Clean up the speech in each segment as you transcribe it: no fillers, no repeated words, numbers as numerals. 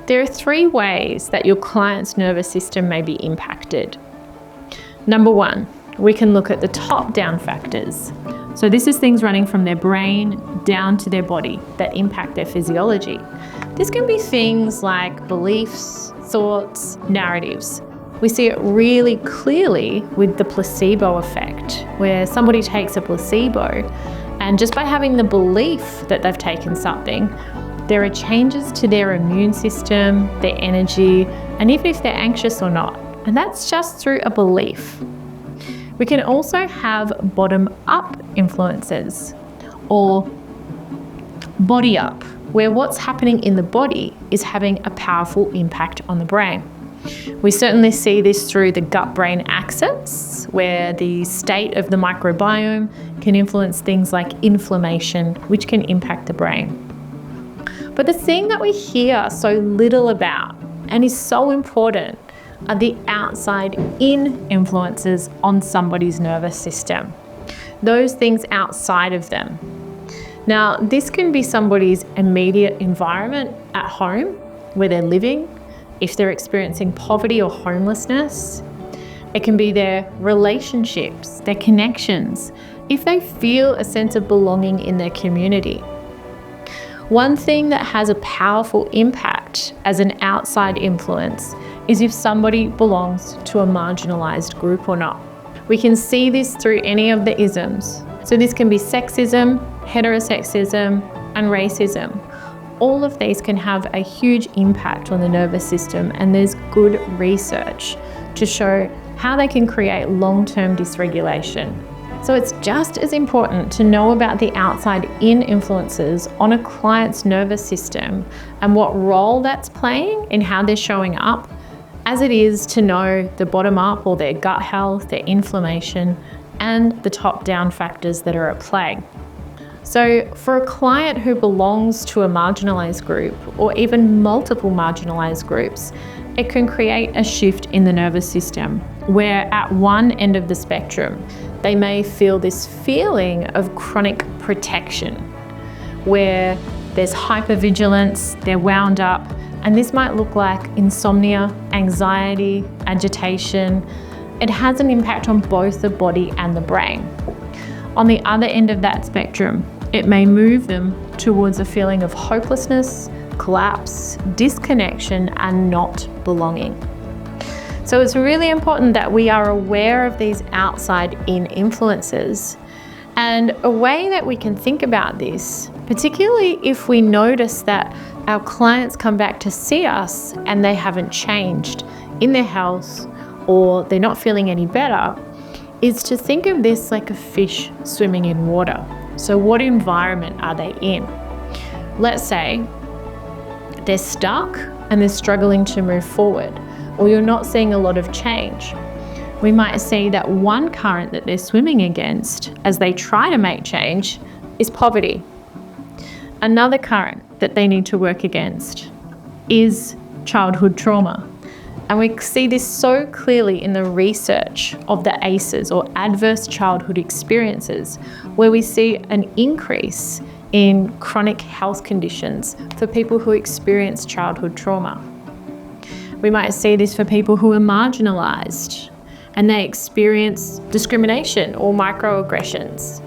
There are 3 ways that your client's nervous system may be impacted. Number 1, we can look at the top-down factors. So this is things running from their brain down to their body that impact their physiology. This can be things like beliefs, thoughts, narratives. We see it really clearly with the placebo effect, where somebody takes a placebo and just by having the belief that they've taken something, there are changes to their immune system, their energy, and even if they're anxious or not. And that's just through a belief. We can also have bottom-up influences or body-up, where what's happening in the body is having a powerful impact on the brain. We certainly see this through the gut-brain axis, where the state of the microbiome can influence things like inflammation, which can impact the brain. But the thing that we hear so little about and is so important are the outside-in influences on somebody's nervous system. Those things outside of them. Now, this can be somebody's immediate environment at home, where they're living, if they're experiencing poverty or homelessness. It can be their relationships, their connections, if they feel a sense of belonging in their community. One thing that has a powerful impact as an outside influence is if somebody belongs to a marginalized group or not. We can see this through any of the isms. So this can be sexism, heterosexism, and racism. All of these can have a huge impact on the nervous system, and there's good research to show how they can create long-term dysregulation. So it's just as important to know about the outside-in influences on a client's nervous system and what role that's playing in how they're showing up, as it is to know the bottom-up or their gut health, their inflammation, and the top-down factors that are at play. So for a client who belongs to a marginalised group or even multiple marginalised groups, it can create a shift in the nervous system where at one end of the spectrum, they may feel this feeling of chronic protection where there's hypervigilance, they're wound up, and this might look like insomnia, anxiety, agitation. It has an impact on both the body and the brain. On the other end of that spectrum, it may move them towards a feeling of hopelessness, collapse, disconnection, and not belonging. So it's really important that we are aware of these outside-in influences. And a way that we can think about this, particularly if we notice that our clients come back to see us and they haven't changed in their health or they're not feeling any better, is to think of this like a fish swimming in water. So what environment are they in? Let's say they're stuck and they're struggling to move forward, or you're not seeing a lot of change. We might see that one current that they're swimming against as they try to make change is poverty. Another current that they need to work against is childhood trauma. And we see this so clearly in the research of the ACEs, or adverse childhood experiences, where we see an increase in chronic health conditions for people who experience childhood trauma. We might see this for people who are marginalised and they experience discrimination or microaggressions.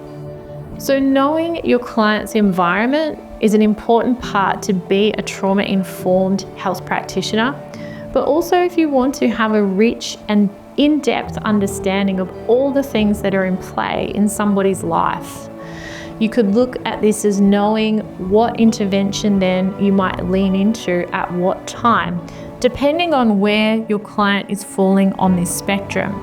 So knowing your client's environment is an important part to be a trauma-informed health practitioner, but also if you want to have a rich and in-depth understanding of all the things that are in play in somebody's life. You could look at this as knowing what intervention then you might lean into at what time, depending on where your client is falling on this spectrum.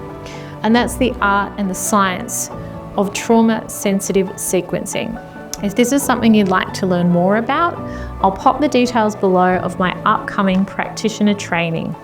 And that's the art and the science of trauma-sensitive sequencing. If this is something you'd like to learn more about, I'll pop the details below of my upcoming practitioner training.